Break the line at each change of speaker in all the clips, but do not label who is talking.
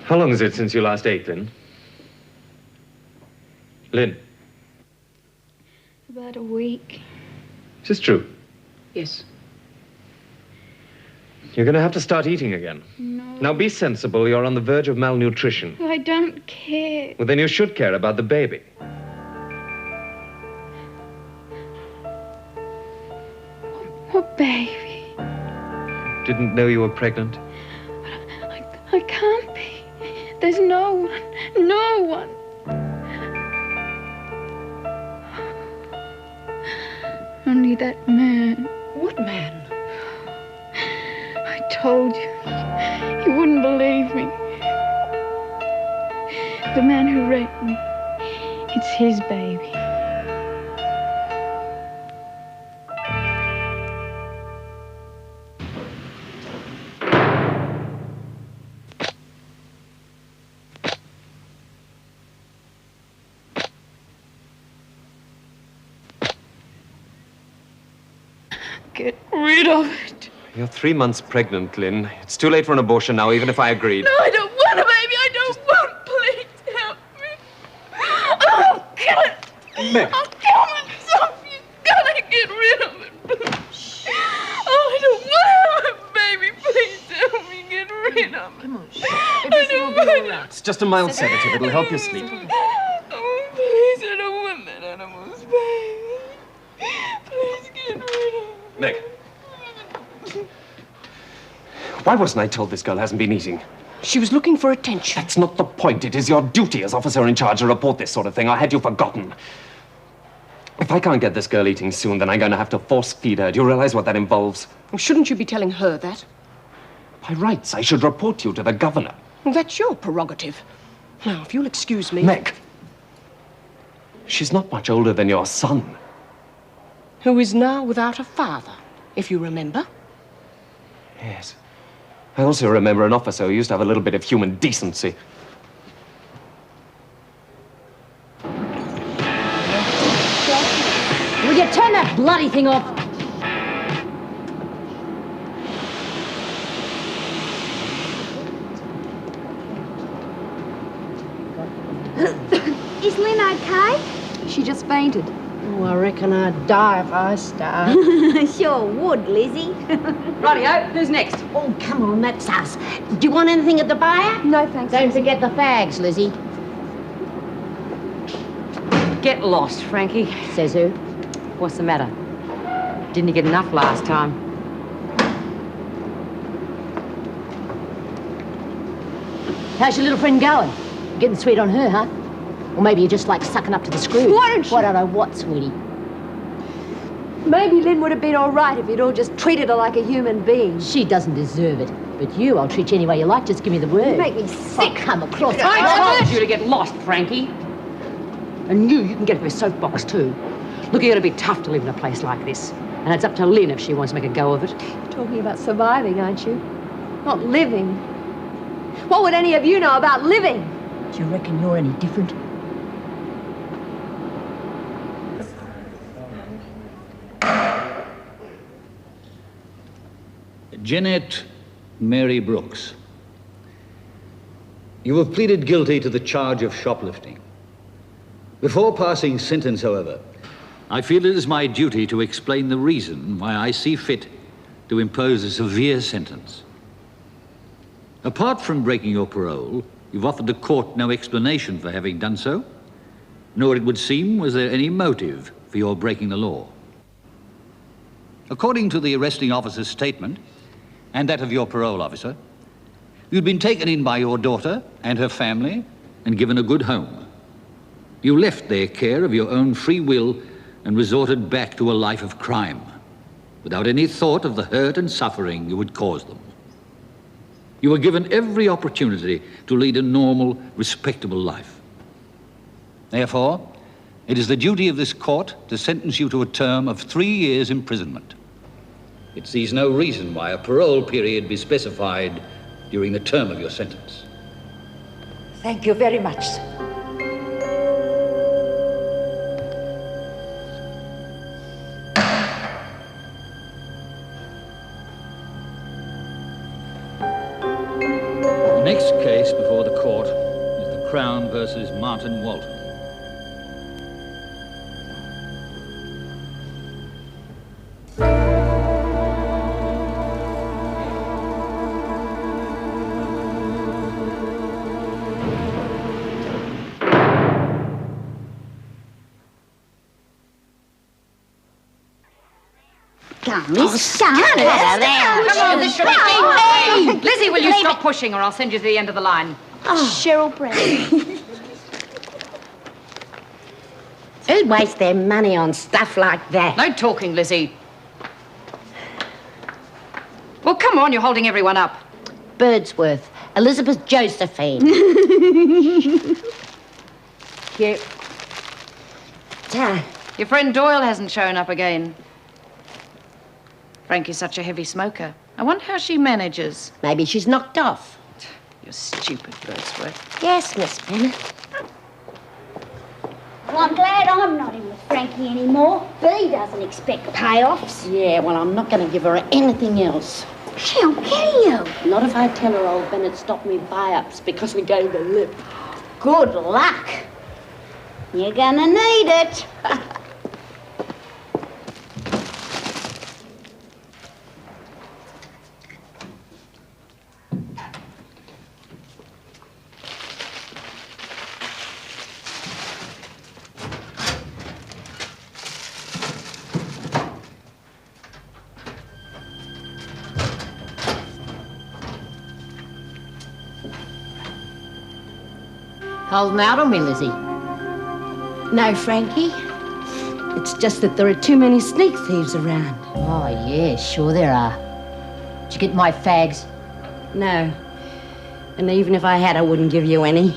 How long is it since you last ate, Lynn? Lynn?
About a week.
Is this true?
Yes.
You're going to have to start eating again.
No.
Now, be sensible. You're on the verge of malnutrition.
I don't care.
Well, then you should care about the baby.
What baby?
Didn't know you were pregnant?
I can't be. There's no one. No one. Only that man.
What man?
I told you. You wouldn't believe me. The man who raped me. It's his baby. Get rid of it.
You're 3 months pregnant, Lynn. It's too late for an abortion now, even if I agreed.
No, I don't want a baby. I don't want. Please help me. I'll kill it.
Meg.
I'll kill myself. You gotta get rid of it. Oh, I don't want to have a baby. Please help me get rid of it.
Come on,
I
everything will
don't
be all
want
right.
It's just a mild sedative. It'll help you sleep.
Oh, please, I don't want that animal's baby. Please get rid of it.
Meg. Why wasn't I told this girl hasn't been eating?
She was looking for attention.
That's not the point. It is your duty as officer in charge to report this sort of thing. Or had you forgotten? If I can't get this girl eating soon, then I'm going to have to force feed her. Do you realize what that involves?
Well, shouldn't you be telling her that?
By rights, I should report you to the governor.
Well, that's your prerogative. Now, if you'll excuse me...
Meg. She's not much older than your son.
Who is now without a father, if you remember.
Yes. I also remember an officer who used to have a little bit of human decency.
Will you turn that bloody thing off?
Is Lynn okay? She just fainted.
Oh, I reckon I'd die if I starved.
Sure would, Lizzie.
Rightio, who's next? Oh, come on, that's us. Do you want anything at the bar?
No, thanks.
Don't forget the fags, Lizzie.
Get lost, Frankie.
Says who?
What's the matter? Didn't you get enough last time?
How's your little friend going? Getting sweet on her, huh? Or maybe you just like sucking up to the screw.
Why don't you-
What, I don't know what, sweetie?
Maybe Lynn would have been all right if you'd all just treated her like a human being.
She doesn't deserve it. But you, I'll treat you any way you like. Just give me the word.
You make me
Oh,
sick.
come across.
I told you to get lost, Frankie. And you can get off your soapbox too. Look, you're going to be tough to live in a place like this. And it's up to Lynn if she wants to make a go of it.
You're talking about surviving, aren't you? Not living. What would any of you know about living?
Do you reckon you're any different?
Jeanette Mary Brooks, you have pleaded guilty to the charge of shoplifting. Before passing sentence, however, I feel it is my duty to explain the reason why I see fit to impose a severe sentence. Apart from breaking your parole, you've offered the court no explanation for having done so, nor, it would seem, was there any motive for your breaking the law. According to the arresting officer's statement, and that of your parole officer, you'd been taken in by your daughter and her family and given a good home. You left their care of your own free will and resorted back to a life of crime, without any thought of the hurt and suffering you would cause them. You were given every opportunity to lead a normal, respectable life. Therefore, it is the duty of this court to sentence you to a term of 3 years' imprisonment. It sees no reason why a parole period be specified during the term of your sentence.
Thank you very much, sir.
next case before the court is the Crown versus Martin Walton.
Lizzie, will you stop pushing or I'll send you to the end of the line?
Cheryl Brown.
Who wastes their money on stuff like that?
No talking, Lizzie. Well, come on, you're holding everyone up.
Birdsworth, Elizabeth Josephine.
Cute. Your friend Doyle hasn't shown up again. Frankie's such a heavy smoker. I wonder how she manages.
Maybe she's knocked off.
You're stupid, Birdsworth.
Yes, Miss Bennet.
Well, I'm glad I'm not in with Frankie anymore. Bea doesn't expect payoffs.
Yeah, well, I'm not going to give her anything else.
She'll kill you.
Not if I tell her old Bennett stopped me buy-ups because we gave the lip.
Good luck. You're gonna need it.
Holding out on me, Lizzie?
No, Frankie. It's just that there are too many sneak thieves around.
Oh, yeah, sure there are. Did you get my fags?
No. And even if I had, I wouldn't give you any.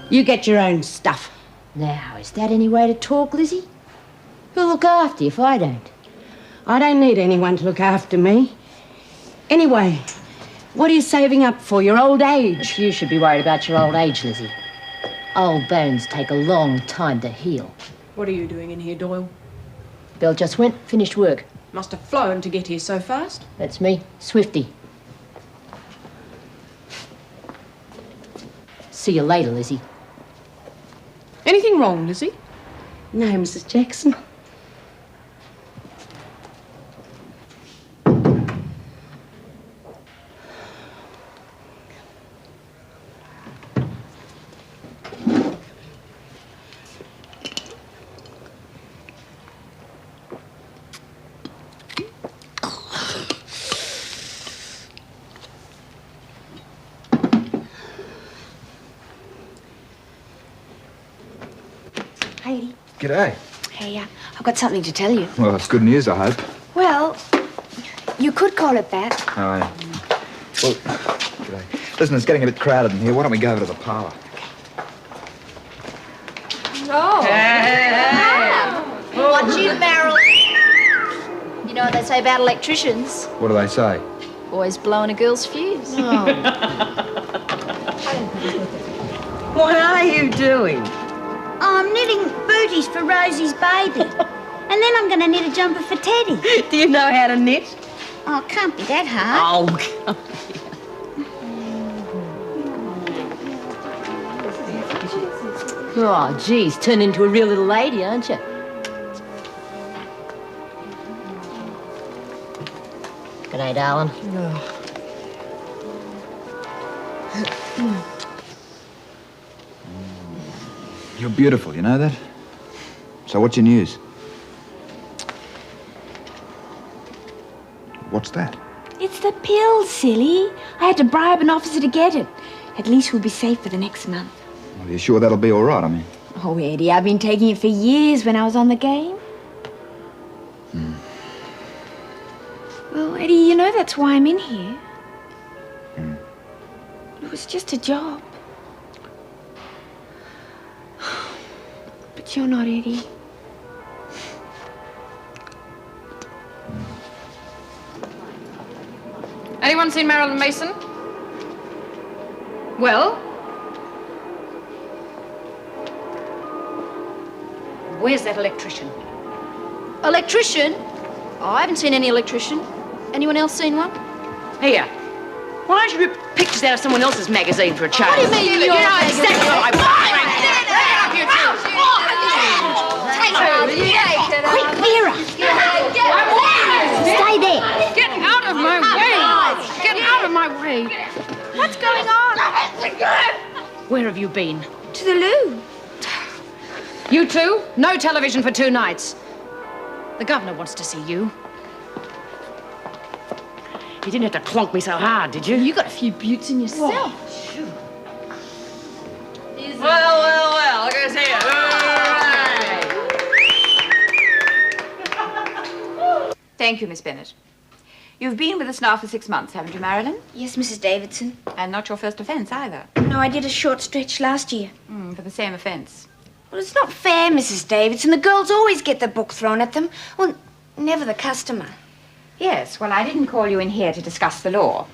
You get your own stuff.
Now, is that any way to talk, Lizzie? Who'll look after you if I don't?
I don't need anyone to look after me. Anyway, what are you saving up for, your old age?
You should be worried about your old age, Lizzie. Old bones take a long time to heal.
What are you doing in here, Doyle?
Bill just went, finished work.
Must have flown to get here so fast.
That's me, Swifty. See you later, Lizzie.
Anything wrong, Lizzie?
No, Mrs. Jackson.
Hey,
G'day.
hey, I've got something to tell you.
Well, it's good news, I hope.
Well, you could call it that.
Oh, yeah. Well, g'day. Listen, it's getting a bit crowded in here. Why don't we go over to the parlour?
Oh. Watch you, Meryl. You know what they say about electricians?
What do they say?
Always blowing a girl's fuse.
What are you doing?
I'm knitting booties for Rosie's baby. And then I'm going to knit a jumper for Teddy.
Do you know how to knit?
Oh, it can't be that hard.
Oh, come
Oh, geez, turned into a real little lady, aren't you? G'day, darling.
You're beautiful, you know that? So what's your news? What's that?
It's the pill, silly. I had to bribe an officer to get it. At least we'll be safe for the next month.
Well, are you sure that'll be all right? I mean...
Oh, Eddie, I've been taking it for years when I was on the game. Well, Eddie, you know that's why I'm in here. It was just a job. But you're not, Eddie.
Anyone seen Marilyn Mason? Well? Where's that electrician?
Electrician? Oh, I haven't seen any electrician. Anyone else seen one?
Here. Why don't you rip pictures out of someone else's magazine for a change?
What do you mean,
You
your
know
magazine?
exactly what I want.
Quick, Vera! Stay there.
Get out of my way! Get out of my way!
What's going on?
Where have you been?
To the loo.
You two? No television for 2 nights. The governor wants to see you. You didn't have to clonk me so hard, did you?
You got a few buttes in yourself.
Well, look at us here.
Thank you, Miss Bennett. You've been with us now for 6 months, haven't you, Marilyn?
Yes, Mrs. Davidson.
And not your first offence either.
No, I did a short stretch last year.
For the same offence.
Well, it's not fair, Mrs. Davidson. The girls always get the book thrown at them. Well, never the customer.
Yes, well, I didn't call you in here to discuss the law.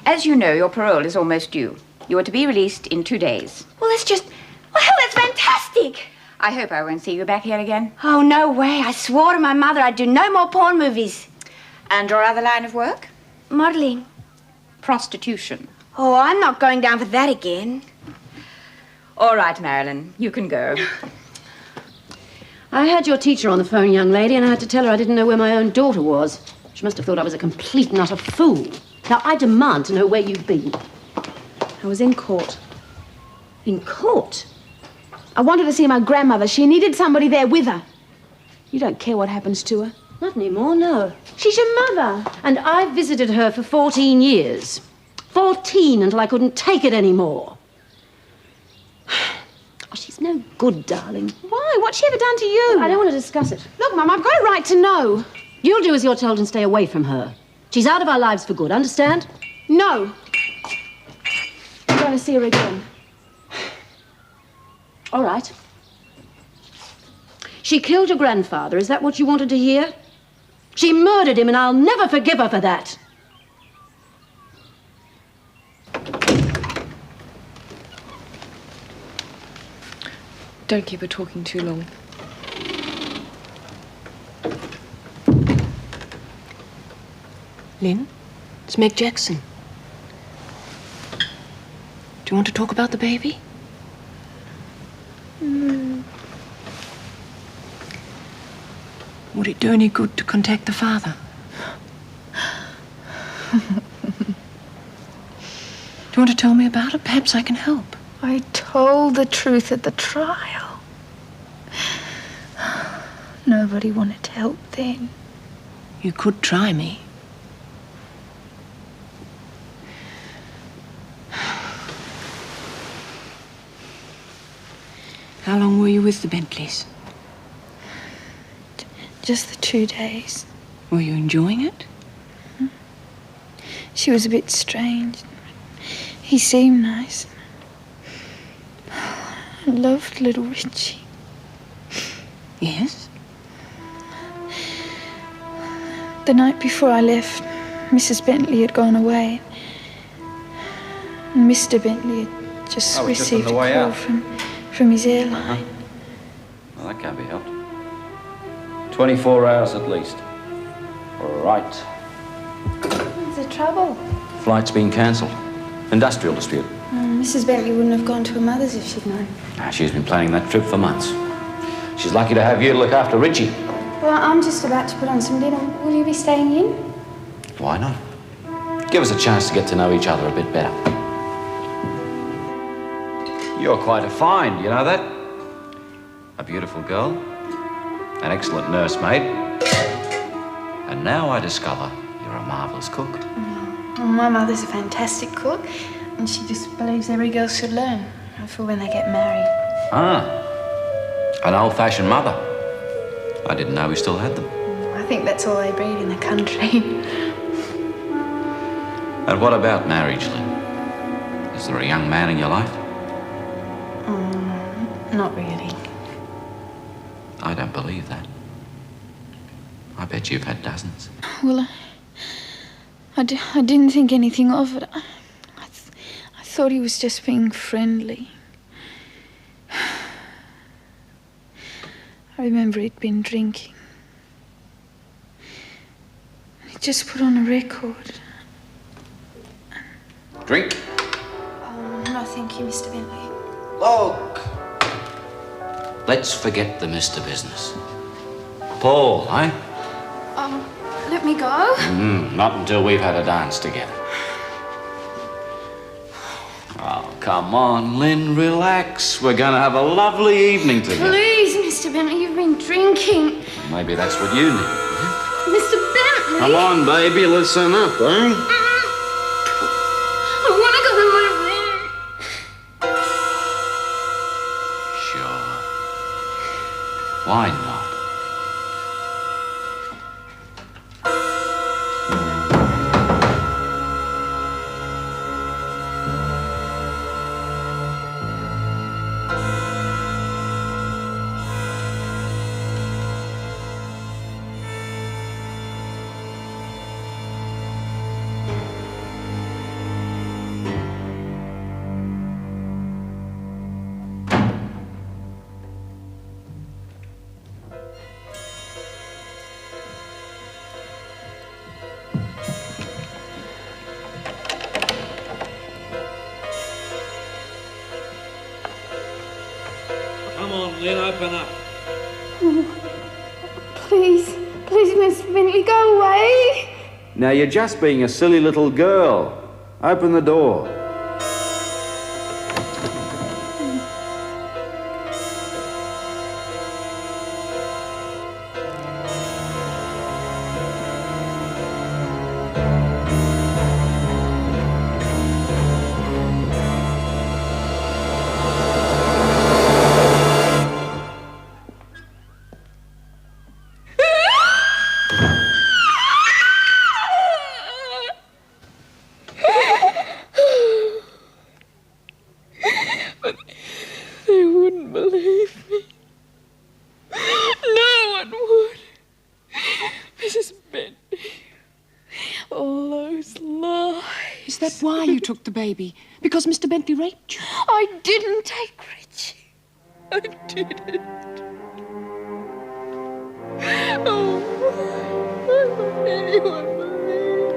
As you know, your parole is almost due. You are to be released in 2 days.
Well, that's just... Well, hell, that's fantastic.
I hope I won't see you back here again.
Oh, no way. I swore to my mother I'd do no more porn movies.
And your other line of work?
Modelling.
Prostitution.
Oh, I'm not going down for that again.
All right, Marilyn, you can go.
I had your teacher on the phone, young lady, and I had to tell her I didn't know where my own daughter was. She must have thought I was a complete and utter fool. Now, I demand to know where you've been.
I was in court.
In court?
I wanted to see my grandmother. She needed somebody there with her. You don't care what happens to her.
Not anymore, no.
She's your mother.
And I visited her for 14 years. 14 until I couldn't take it anymore. Oh, she's no good, darling.
Why? What's she ever done to you?
I don't want to discuss it.
Look, Mum, I've got a right to know.
You'll do as you're told and stay away from her. She's out of our lives for good, understand?
No. I'm going to see her again.
All right. She killed your grandfather. Is that what you wanted to hear? She murdered him, and I'll never forgive her for that.
Don't keep her talking too long.
Lynn, it's Meg Jackson. Do you want to talk about the baby? Would it do any good to contact the father? Do you want to tell me about it? Perhaps I can help.
I told the truth at the trial. Nobody wanted to help then.
You could try me. How long were you with the Bentleys?
Just the 2 days.
Were you enjoying it?
She was a bit strange. He seemed nice. I loved little Richie.
Yes?
The night before I left, Mrs. Bentley had gone away. And Mr. Bentley had just received a call from his airline.
Well, that can't be helped. 24 hours at least. Right.
What's the trouble?
Flight's been cancelled. Industrial dispute.
Mrs. Bentley wouldn't have gone to her mother's if she'd known.
She's been planning that trip for months. She's lucky to have you to look after Richie.
Well, I'm just about to put on some dinner. Will you be staying in?
Why not? Give us a chance to get to know each other a bit better. You're quite a find, you know that? A beautiful girl, an excellent nursemaid, and now I discover you're a marvellous cook.
Well, my mother's a fantastic cook, and she just believes every girl should learn for when they get married.
Ah, an old-fashioned mother. I didn't know we still had them.
I think that's all they breed in the country.
And what about marriage, Lynn? Is there a young man in your life?
Not really.
I don't believe that. I bet you've had dozens.
Well, I didn't think anything of it. I thought he was just being friendly. I remember he'd been drinking. He just put on a record.
Drink?
No, thank you, Mr. Bentley.
Look. Let's forget the Mr. business. Paul, eh?
Let me go.
Not until we've had a dance together. Oh, come on, Lynn, relax. We're going to have a lovely evening together.
Please, Mr. Bentley, you've been drinking.
Maybe that's what you need.
Mr. Bentley.
Come on, baby, listen up, eh?
I want to go to my room.
Sure. Why not?
Come on, Lynn, open up.
Please, Mr. Bentley, go away.
Now, you're just being a silly little girl. Open the door.
They wouldn't believe me. No one would. Mrs. Bentley. All those lies.
Is that why you took the baby? Because Mr. Bentley raped you?
I didn't take Richie. I didn't. Oh, why would anyone believe me?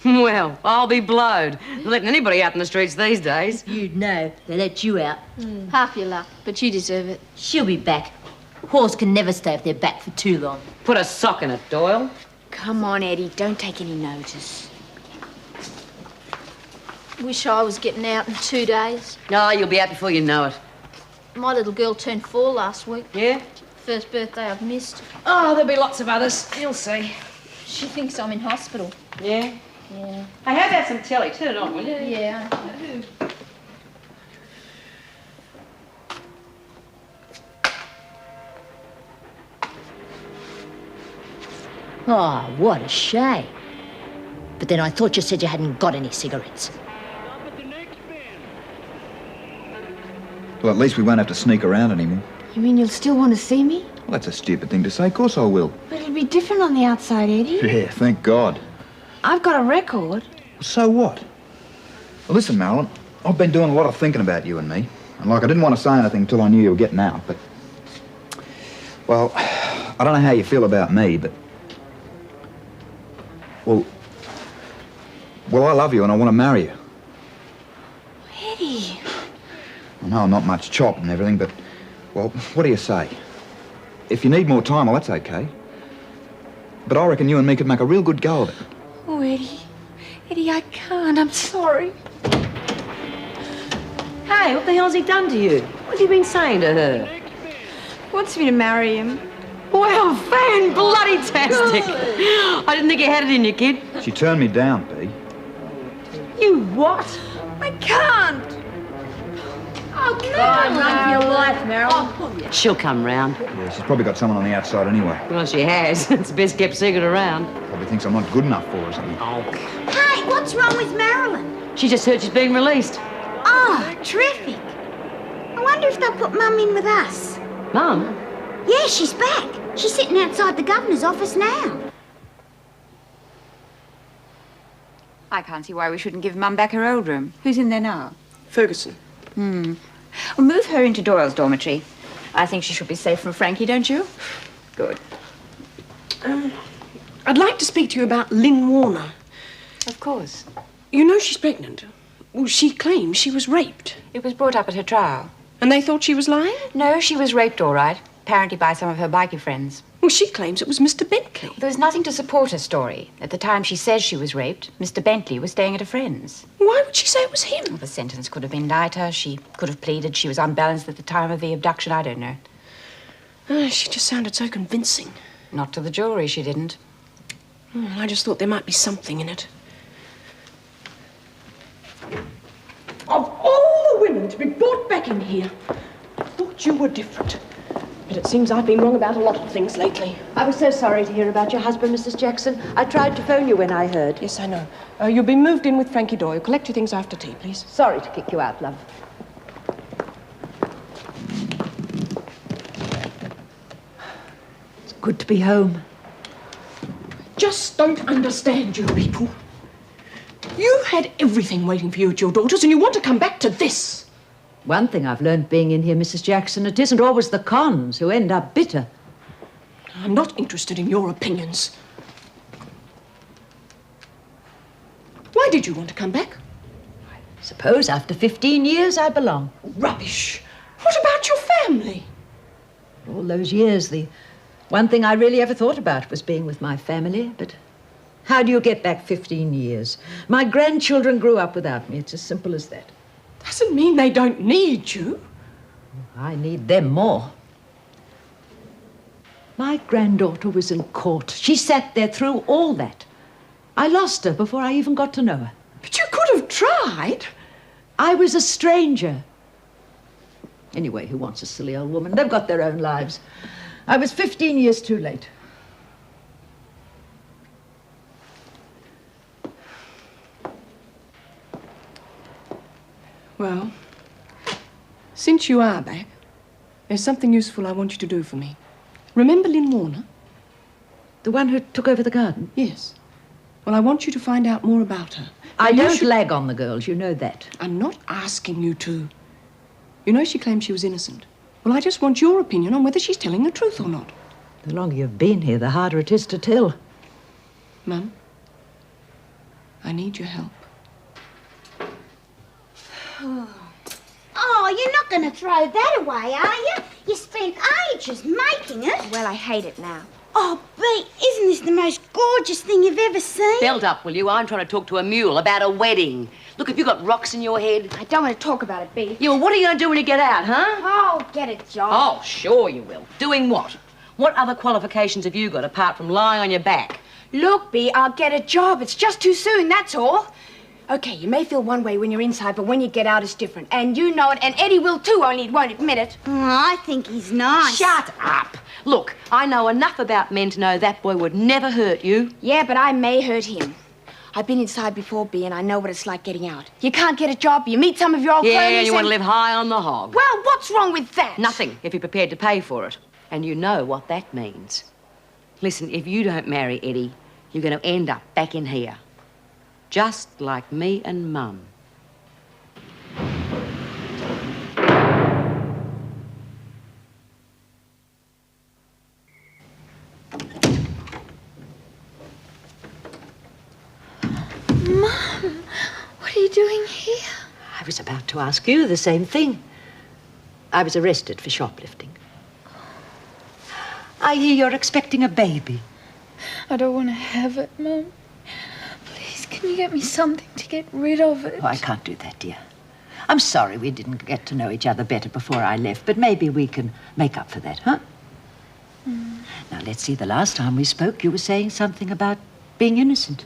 Well, I'll be blowed. Letting anybody out in the streets these days.
You'd know. They let you out.
Half your luck, but you deserve it.
She'll be back. Horse can never stay off their back for too long.
Put a sock in it, Doyle.
Come on, Eddie, don't take any notice.
Wish I was getting out in 2 days.
Oh, you'll be out before you know it.
My little girl turned 4 last week.
Yeah?
First birthday I've missed.
Oh, there'll be lots of others. You'll see.
She thinks I'm in hospital.
Yeah?
Yeah.
Hey, how about some telly? Turn it on, will you?
Yeah.
Oh, what a shame. But then I thought you said you hadn't got any cigarettes.
Well, at least we won't have to sneak around anymore.
You mean you'll still want to see me?
Well, that's a stupid thing to say. Of course I will.
But it'll be different on the outside, Eddie.
Yeah, thank God.
I've got a record.
So what? Well, listen, Marilyn, I've been doing a lot of thinking about you and me. And, I didn't want to say anything until I knew you were getting out, but... Well, I don't know how you feel about me, but... Well, I love you and I want to marry you.
Eddie.
I know I'm not much chop and everything, but... Well, what do you say? If you need more time, well, that's okay. But I reckon you and me could make a real good go of it.
Oh, Eddie. Eddie, I can't. I'm sorry.
Hey, what the hell's he done to you? What's he been saying to her?
Wants me to marry him.
Well, fan-bloody-tastic. I didn't think you had it in you, kid.
She turned me down, Bea.
You what?
I can't.
Oh, come on, run for your life, Marilyn.
She'll come round.
Yeah, she's probably got someone on the outside anyway.
Well, she has. It's the best kept secret around.
Probably thinks I'm not good enough for her or something.
Oh.
Hey, what's wrong with Marilyn?
She just heard she's being released.
Oh, terrific. I wonder if they'll put Mum in with us.
Mum?
Yeah, she's back. She's sitting outside the governor's office now.
I can't see why we shouldn't give Mum back her old room. Who's in there now?
Ferguson.
Well, move her into Doyle's dormitory. I think she should be safe from Frankie, don't you? Good.
I'd like to speak to you about Lynn Warner.
Of course.
You know she's pregnant. Well, she claims she was raped.
It was brought up at her trial.
And they thought she was lying?
No, she was raped, all right. Apparently by some of her bikie friends.
Well, she claims it was Mr. Bentley.
There was nothing to support her story. At the time she says she was raped, Mr. Bentley was staying at a friend's.
Why would she say it was him?
Well, the sentence could have been lighter. She could have pleaded she was unbalanced at the time of the abduction. I don't know.
She just sounded so convincing.
Not to the jury, she didn't.
Well, I just thought there might be something in it. Of all the women to be brought back in here, I thought you were different. But it seems I've been wrong about a lot of things lately.
I was so sorry to hear about your husband, Mrs. Jackson. I tried to phone you when I heard.
Yes, I know. You'll be moved in with Frankie Doyle. Collect your things after tea, please.
Sorry to kick you out, love. It's good to be home.
Just don't understand you people. You had everything waiting for you at your daughter's, and you want to come back to this.
One thing I've learned being in here, Mrs. Jackson, it isn't always the cons who end up bitter.
I'm not interested in your opinions. Why did you want to come back?
Suppose after 15 years I belong.
Rubbish. What about your family?
All those years, the one thing I really ever thought about was being with my family, but how do you get back 15 years? My grandchildren grew up without me. It's as simple as that.
Doesn't mean they don't need you.
I need them more. My granddaughter was in court. She sat there through all that. I lost her before I even got to know her.
But you could have tried.
I was a stranger. Anyway, who wants a silly old woman? They've got their own lives. I was 15 years too late.
Well, since you are back, there's something useful I want you to do for me. Remember Lynn Warner?
The one who took over the garden?
Yes. Well, I want you to find out more about her.
I don't lag on the girls, you know that.
I'm not asking you to. You know she claims she was innocent. Well, I just want your opinion on whether she's telling the truth or not.
The longer you've been here, the harder it is to tell.
Mum, I need your help.
Oh, you're not going to throw that away, are you? You spent ages making it.
Well, I hate it now.
Oh, Bea, isn't this the most gorgeous thing you've ever seen?
Belt up, will you? I'm trying to talk to a mule about a wedding. Look, have you got rocks in your head?
I don't want to talk about it, Bea.
Yeah, well, what are you going to do when you get out, huh?
Oh, get a job.
Oh, sure you will. Doing what? What other qualifications have you got apart from lying on your back?
Look, Bea, I'll get a job. It's just too soon, that's all. Okay, you may feel one way when you're inside, but when you get out, it's different. And you know it, and Eddie will too, only he won't admit it.
Oh, I think he's nice.
Shut up. Look, I know enough about men to know that boy would never hurt you.
Yeah, but I may hurt him. I've been inside before, Bea, and I know what it's like getting out. You can't get a job, you meet some of your old cronies.
Yeah, you want to live high on the hog.
Well, what's wrong with that?
Nothing, if you're prepared to pay for it. And you know what that means. Listen, if you don't marry Eddie, you're going to end up back in here. Just like me and Mum.
Mum, what are you doing here?
I was about to ask you the same thing. I was arrested for shoplifting. I hear you're expecting a baby.
I don't want to have it, Mum. Please, can you get me something to get rid of it?
Oh, I can't do that, dear. I'm sorry we didn't get to know each other better before I left, but maybe we can make up for that, huh? Now, let's see, the last time we spoke, you were saying something about being innocent.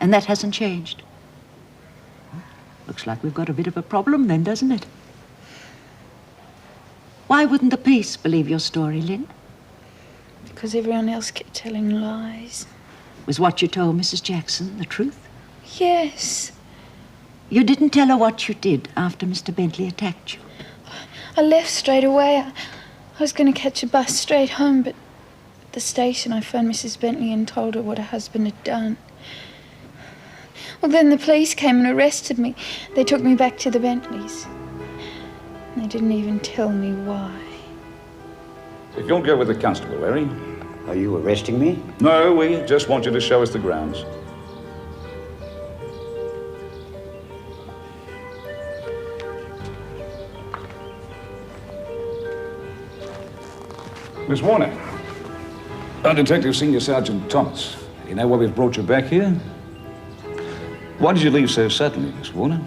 And that hasn't changed. Looks like we've got a bit of a problem then, doesn't it? Why wouldn't the police believe your story, Lynn?
Because everyone else kept telling lies.
Was what you told Mrs. Jackson the truth?
Yes.
You didn't tell her what you did after Mr. Bentley attacked you?
I left straight away. I was going to catch a bus straight home, but at the station I phoned Mrs. Bentley and told her what her husband had done. Well, then the police came and arrested me. They took me back to the Bentleys. They didn't even tell me why.
If you'll go with the constable, Larry.
Are you arresting me?
No, we just want you to show us the grounds. Miss Warner. Detective Senior Sergeant Thomas. You know why we've brought you back here? Why did you leave so suddenly, Miss Warner?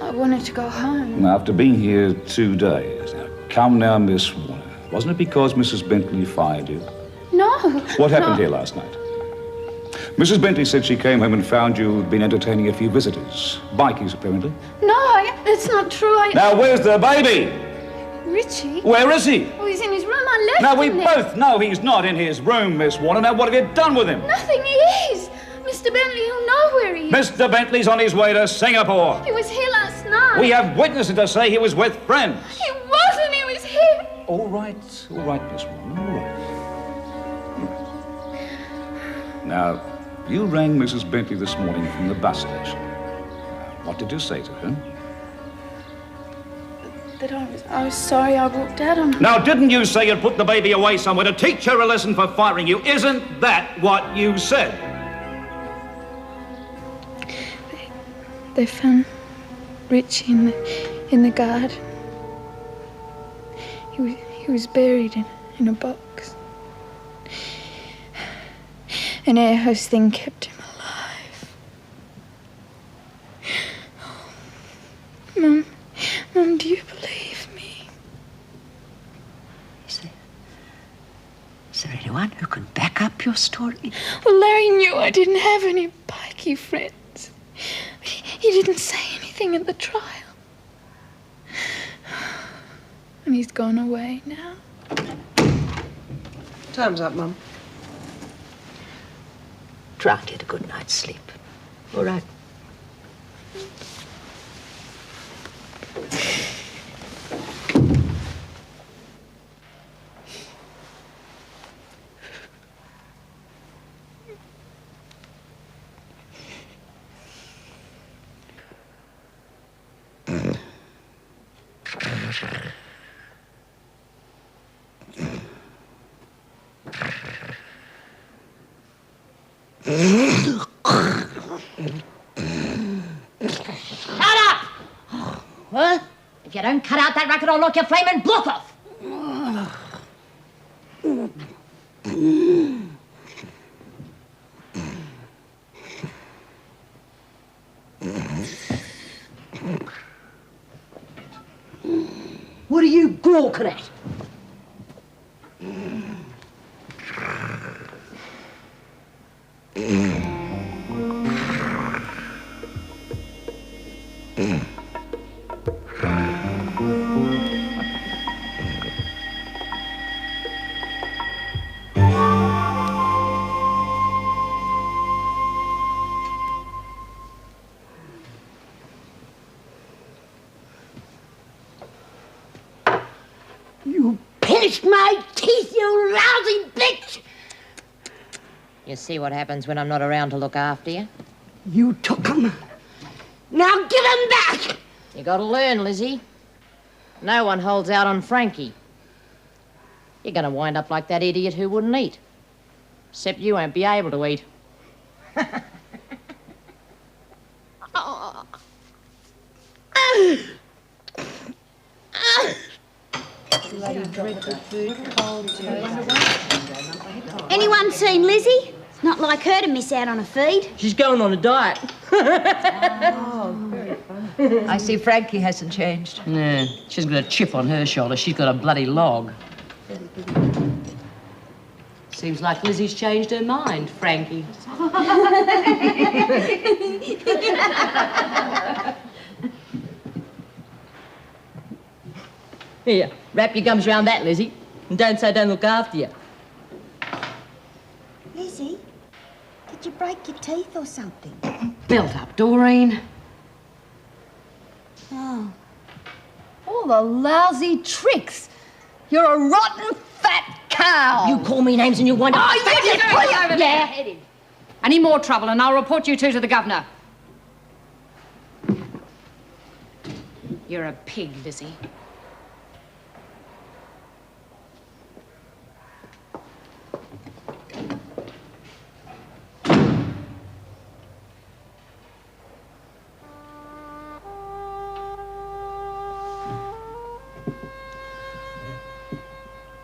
I wanted to go home.
After being here 2 days. Now, come now, Miss Warner. Wasn't it because Mrs. Bentley fired you?
No.
What happened here last night? Mrs. Bentley said she came home and found you'd been entertaining a few visitors. Bikies, apparently.
No, that's not true.
Now, where's the baby?
Richie?
Where is he?
Oh, he's in his room. I left
Now, we
him there.
both know he's not in his room, Miss Warner. Now, what have you done with him?
Nothing, he is. Mr. Bentley, he'll know where he is.
Mr. Bentley's on his way to Singapore.
He was here last night.
We have witnesses to say he was with friends.
He wasn't, he was here.
All right, Miss Warner, all right. Now, you rang Mrs. Bentley this morning from the bus station. What did you say to her?
That I was sorry I walked out on her.
Now, didn't you say you'd put the baby away somewhere to teach her a lesson for firing you? Isn't that what you said?
They found Richie in the garden. He was buried in a box. An air hose thing kept him alive. Mum, do you believe me?
Is there anyone who can back up your story?
Well, Larry knew I didn't have any pikey friends. He didn't say anything at the trial. And he's gone away now.
Time's up, Mum.
Try and get a good night's sleep. All right.
Shut up! What? If you don't cut out that racket, I'll knock your flaming block off. What are you gawking at? You pinched my teeth, you lousy bitch! You see what happens when I'm not around to look after you? You took them. Now give them back! You gotta learn, Lizzie. No one holds out on Frankie. You're gonna wind up like that idiot who wouldn't eat. Except you won't be able to eat.
Anyone seen Lizzie? It's not like her to miss out on a feed.
She's going on a diet.
I see Frankie hasn't changed.
No, she's got a chip on her shoulder. She's got a bloody log. Seems like Lizzie's changed her mind, Frankie. Here, wrap your gums around that, Lizzie. And don't say don't look after you.
Lizzie, did you break your teeth or something?
Built up, Doreen.
Oh.
All the lousy tricks. You're a rotten fat cow. You call me names and you wind up...
Oh, you just pull over there.
Yeah, head him.
Any more trouble and I'll report you two to the governor.
You're a pig, Lizzie.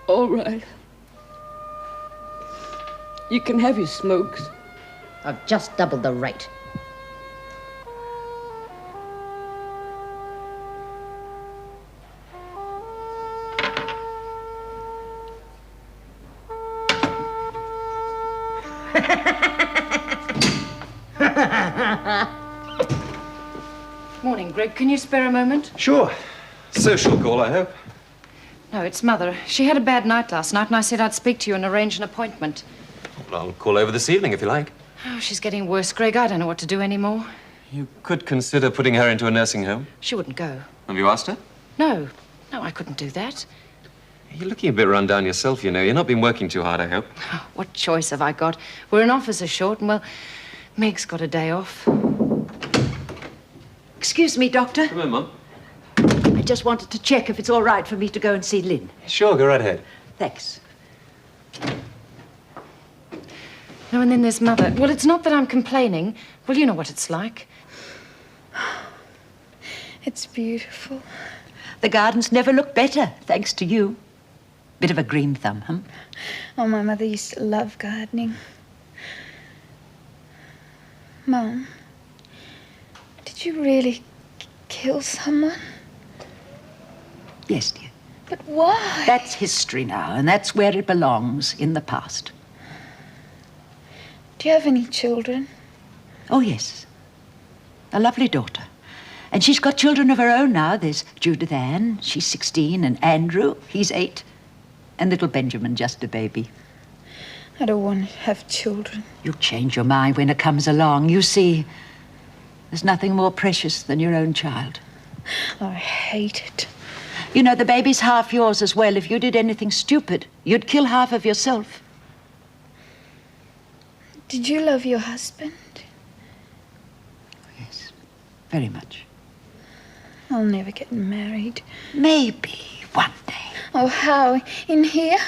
All right. You can have your smokes.
I've just doubled the rate.
Morning, Greg. Can you spare a moment?
Sure. Social call, I hope.
No, it's Mother. She had a bad night last night, and I said I'd speak to you and arrange an appointment.
Well, I'll call over this evening if you like.
Oh, she's getting worse, Greg. I don't know what to do anymore.
You could consider putting her into a nursing home.
She wouldn't go.
Have you asked her?
No. No, I couldn't do that.
You're looking a bit run down yourself, you know. You've not been working too hard, I hope.
Oh, what choice have I got? We're an officer short, and, well, Meg's got a day off.
Excuse me, Doctor.
Come in, Mum.
I just wanted to check if it's all right for me to go and see Lynn.
Sure, go right ahead.
Thanks.
No, and then there's Mother. Well, it's not that I'm complaining. Well, you know what it's like.
It's beautiful.
The gardens never looked better, thanks to you. Bit of a green thumb, huh?
Oh, my mother used to love gardening. Mum, did you really kill someone?
Yes, dear.
But why?
That's history now, and that's where it belongs, in the past.
Do you have any children?
Oh, yes. A lovely daughter. And she's got children of her own now. There's Judith Ann, she's 16, and Andrew, he's 8. And little Benjamin, just a baby.
I don't want to have children.
You'll change your mind when it comes along. You see, there's nothing more precious than your own child.
I hate it.
You know, the baby's half yours as well. If you did anything stupid, you'd kill half of yourself.
Did you love your husband?
Yes, very much.
I'll never get married.
Maybe one day.
Oh, how? In here?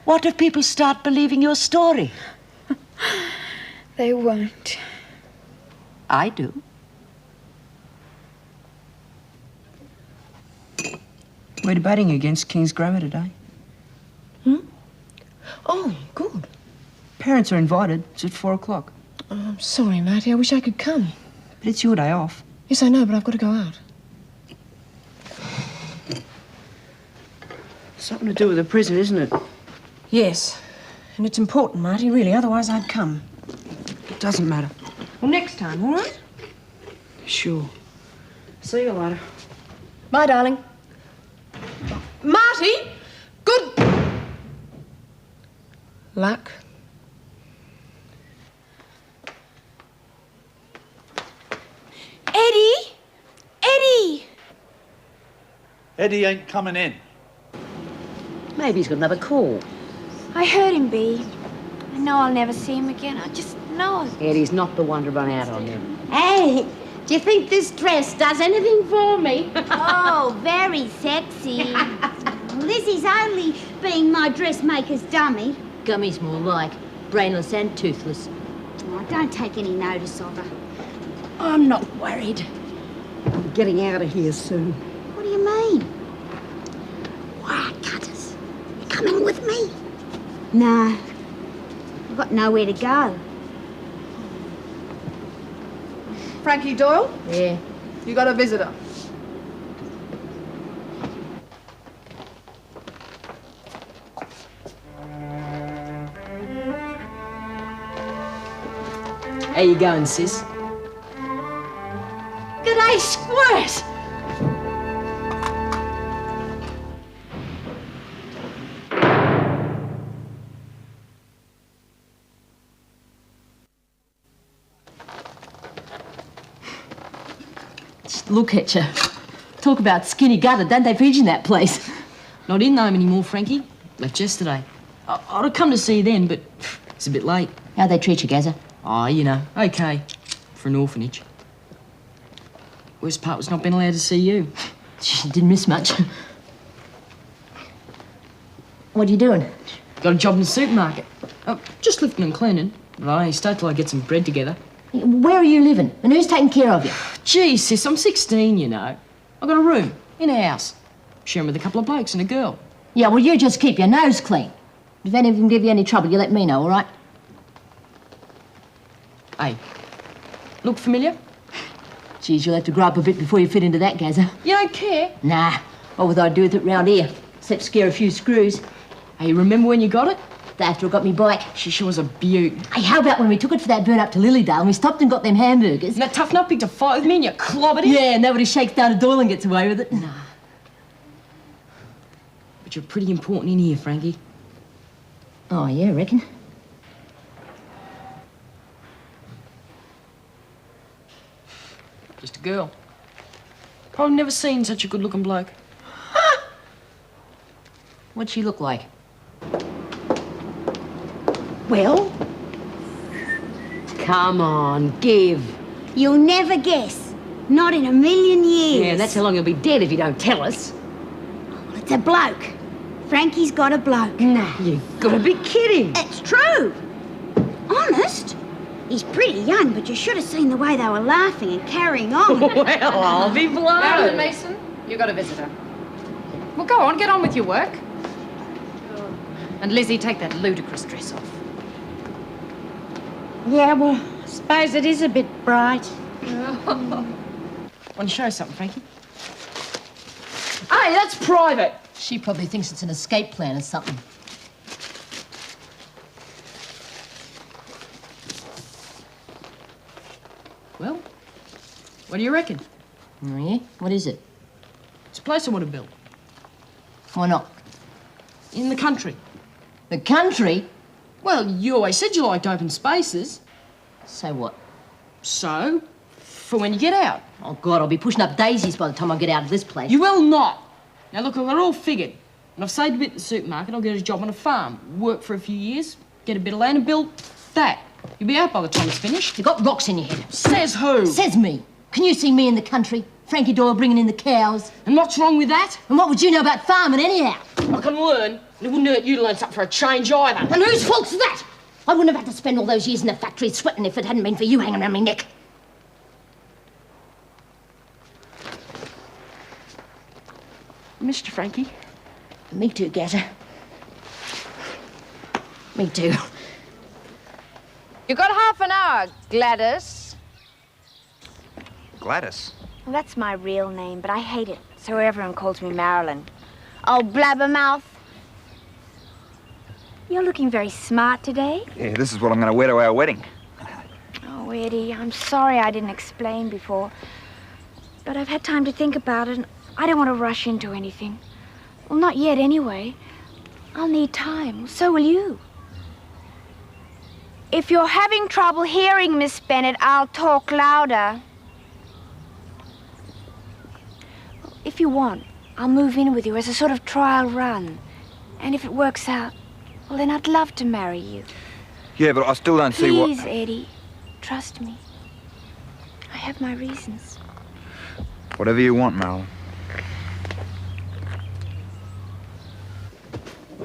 What if people start believing your story?
They won't.
I do.
We're debating against King's Grammar today.
Oh, good.
Parents are invited. It's at 4 o'clock.
Oh, I'm sorry, Matty. I wish I could come.
But it's your day off.
Yes, I know, but I've got to go out.
Something to do with the prison, isn't it?
Yes. And it's important, Marty, really. Otherwise, I'd come.
It doesn't matter.
Well, next time, all right?
Sure.
See you later. Bye, darling. Marty! Good luck.
Eddie! Eddie!
Eddie ain't coming in.
Maybe he's got another call.
I heard him, Bee. I know I'll never see him again. I just know.
Eddie's not the one to run out on you.
Hey, do you think this dress does anything for me?
Oh, very sexy. Lizzie's only being my dressmaker's dummy.
Gummy's more like brainless and toothless.
Oh, don't take any notice of her.
I'm not worried. I'm getting out of here soon.
What do you mean? Wire cutters. You coming with me? No. I've got nowhere to go.
Frankie Doyle?
Yeah.
You got a visitor.
How you going, sis?
G'day, Squirt!
Look at you. Talk about skinny gutter. Don't they feed you in that place?
Not in home anymore, Frankie. Left yesterday. I'd have come to see you then, but it's a bit late.
How'd they treat you, Gazza?
Oh, you know, okay. For an orphanage. Worst part was not being allowed to see you. She didn't miss much.
What are you doing?
Got a job in the supermarket. Just lifting and cleaning. But I only stay till I get some bread together.
Where are you living? And who's taking care of you?
Gee, sis, I'm 16, you know. I've got a room in a house. Sharing with a couple of blokes and a girl.
Yeah, well, you just keep your nose clean. If any of them give you any trouble, you let me know, all right?
Hey, look familiar?
Geez, you'll have to grow up a bit before you fit into that, Gazza.
You don't care?
Nah, what would I do with it round here? Except scare a few screws.
Hey, you remember when you got it?
After I got me bike.
She sure was a beaut.
Hey, how about when we took it for that burn up to Lilydale and we stopped and got them hamburgers?
And that tough nut picked a fight with me and you clobbered it?
Yeah, nobody shakes down a Doyle and gets away with it.
Nah. But you're pretty important in here, Frankie.
Oh, yeah, reckon?
Just a girl. Probably never seen such a good-looking bloke.
What'd she look like?
Well? Come on, give.
You'll never guess. Not in a million years.
Yeah, that's how long you'll be dead if you don't tell us.
Well, it's a bloke. Frankie's got a bloke.
Nah, you've got to be kidding.
It's true. Honest. He's pretty young, but you should have seen the way they were laughing and carrying on.
Well, I'll be blown.
Marilyn Mason, you got a visitor. Well, go on, get on with your work. And Lizzie, take that ludicrous dress off.
Yeah, well, I suppose it is a bit bright.
Want to show something, Frankie? Hey, that's private.
She probably thinks it's an escape plan or something.
Well, what do you reckon?
Oh, yeah? What is it?
It's a place I want to build.
Why not?
In the country.
The country?
Well, you always said you liked open spaces.
So what?
So, for when you get out.
Oh, God, I'll be pushing up daisies by the time I get out of this place.
You will not. Now, look, I've got it all figured. And I've saved a bit at the supermarket. I'll get a job on a farm, work for a few years, get a bit of land and build that. You'll be out by the time it's finished.
You got rocks in your head.
Says who?
Says me. Can you see me in the country? Frankie Doyle bringing in the cows.
And what's wrong with that?
And what would you know about farming anyhow?
I can learn. And it wouldn't hurt you to learn something for a change either.
And whose fault's that? I wouldn't have had to spend all those years in the factory sweating if it hadn't been for you hanging around my neck.
Mr. Frankie?
Me too, Gazza. Me too.
You got half an hour, Gladys.
Gladys?
Well, that's my real name, but I hate it, so everyone calls me Marilyn. Oh, blabbermouth. You're looking very smart today.
Yeah, this is what I'm going to wear to our wedding.
Oh, Eddie, I'm sorry I didn't explain before. But I've had time to think about it, and I don't want to rush into anything. Well, not yet, anyway. I'll need time. So will you. If you're having trouble hearing, Miss Bennett, I'll talk louder. If you want, I'll move in with you as a sort of trial run. And if it works out, well, then I'd love to marry you.
Yeah, but I still don't see what...
Please, Eddie, trust me. I have my reasons.
Whatever you want, Marilyn.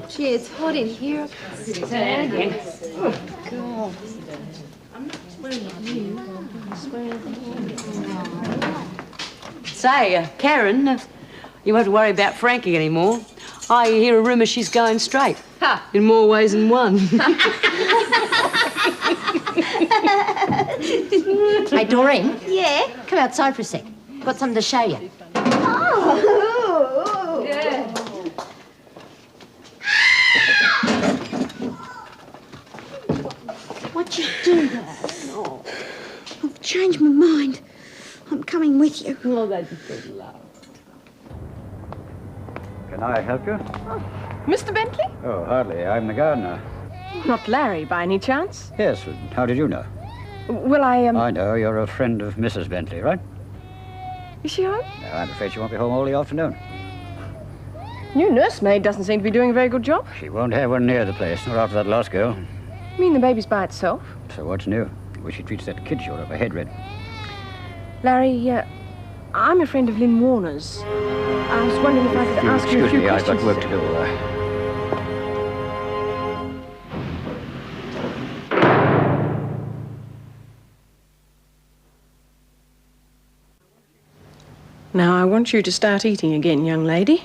Gee, it's hot in here.
Again.
Oh, God.
Say, Karen, you won't have to worry about Frankie anymore. I hear a rumour she's going straight.
Ha!
In more ways than one.
Hey, Doreen.
Yeah?
Come outside for a sec. Got something to show you.
Oh!
Yeah.
What'd you do there? Oh, I've changed my mind. I'm coming with you.
Oh, that's good love.
Can I help you?
Mr. Bentley?
Oh, hardly. I'm the gardener.
Not Larry, by any chance?
Yes, how did you know?
Well,
I know. You're a friend of Mrs. Bentley, right?
Is she home?
No, I'm afraid she won't be home all the afternoon.
New nursemaid doesn't seem to be doing a very good job.
She won't have one near the place, nor after that last girl.
You mean the baby's by itself?
So what's new? The way she treats that kid showed up her head red.
Larry,
I'm a friend of Lynn Warner's. I was wondering if I could ask you a few
Excuse me, I've
questions.
got work to do.
Now, I want you to start eating again, young lady.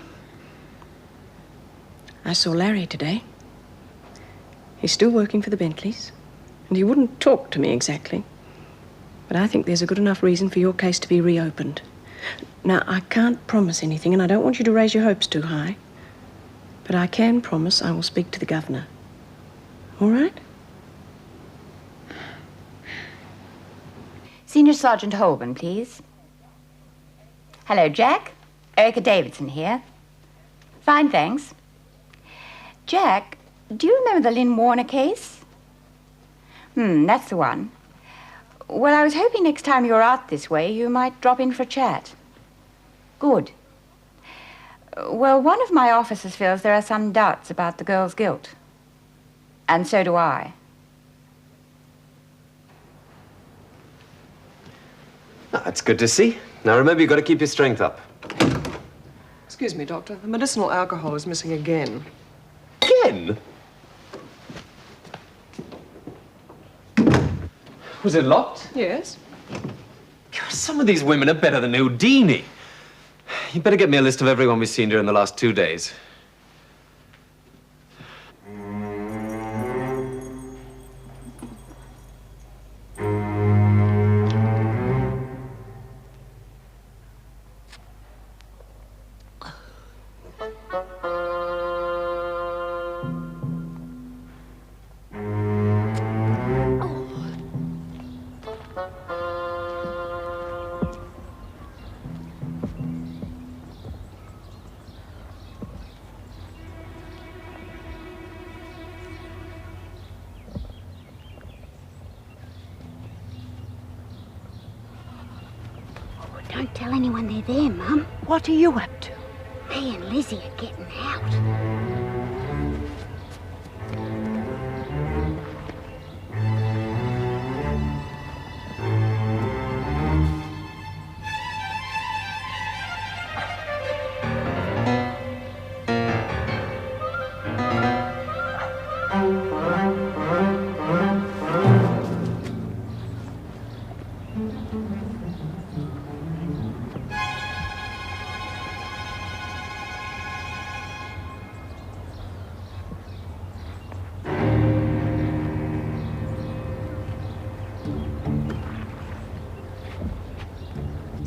I saw Larry today. He's still working for the Bentleys, and he wouldn't talk to me exactly. But I think there's a good enough reason for your case to be reopened. Now, I can't promise anything, and I don't want you to raise your hopes too high. But I can promise I will speak to the governor. All right?
Senior Sergeant Holborn, please. Hello, Jack. Erica Davidson here. Fine, thanks. Jack, do you remember the Lynn Warner case? That's the one. Well, I was hoping next time you're out this way, you might drop in for a chat. Good. Well, one of my officers feels there are some doubts about the girl's guilt. And so do I.
That's good to see. Now remember, you've got to keep your strength up.
Excuse me, Doctor. The medicinal alcohol is missing again.
Again? Was it locked?
Yes.
God, some of these women are better than Houdini. You better get me a list of everyone we've seen during the last 2 days.
Don't tell anyone they're there, Mum.
What are you up to?
Me and Lizzie are getting out.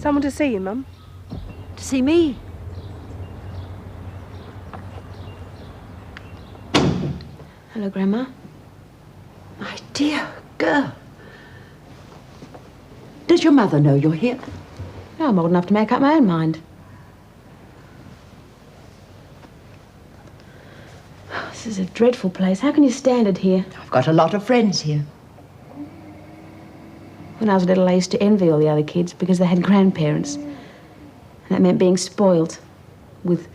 Someone to see you, Mum.
To see me?
Hello, Grandma.
My dear girl. Does your mother know you're here?
No, I'm old enough to make up my own mind. This is a dreadful place. How can you stand it here?
I've got a lot of friends here.
When I was little, I used to envy all the other kids because they had grandparents. And that meant being spoilt with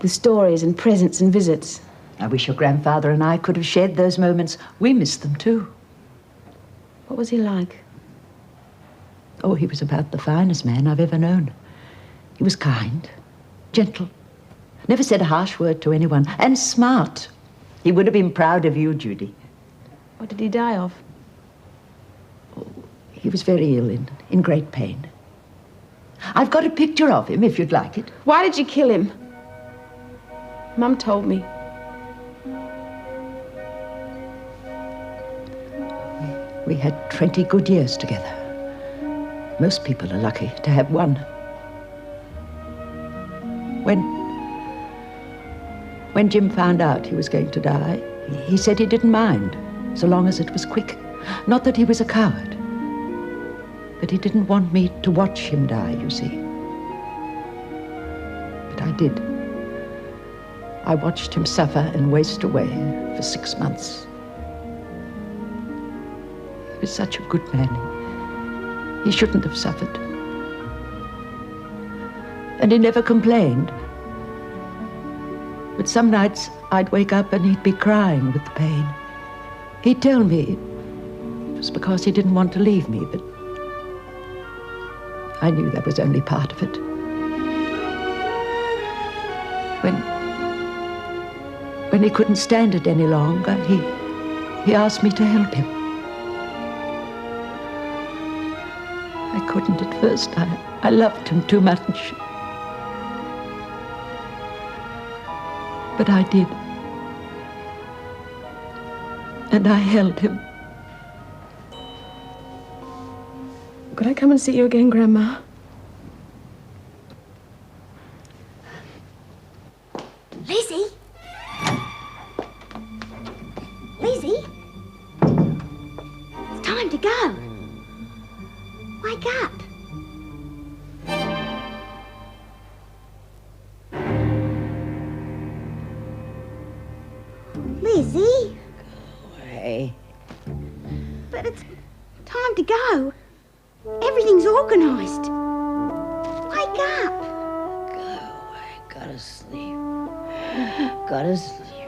stories and presents and visits.
I wish your grandfather and I could have shared those moments. We missed them too.
What was he like?
Oh, he was about the finest man I've ever known. He was kind, gentle, never said a harsh word to anyone, and smart. He would have been proud of you, Judy.
What did he die of?
He was very ill, in great pain. I've got a picture of him, if you'd like it.
Why did you kill him? Mum told me.
We had 20 good years together. Most people are lucky to have one. When Jim found out he was going to die, he said he didn't mind, so long as it was quick. Not that he was a coward. But he didn't want me to watch him die, you see. But I did. I watched him suffer and waste away for 6 months. He was such a good man. He shouldn't have suffered. And he never complained. But some nights I'd wake up and he'd be crying with the pain. He'd tell me it was because he didn't want to leave me, but I knew that was only part of it. When he couldn't stand it any longer, he asked me to help him. I couldn't at first. I loved him too much. But I did. And I held him.
Could I come and see you again, Grandma?
Lizzie? Lizzie? It's time to go. Wake up. Lizzie?
Hey.
But it's time to go. Everything's organised. Wake up.
Gotta sleep. Gotta sleep.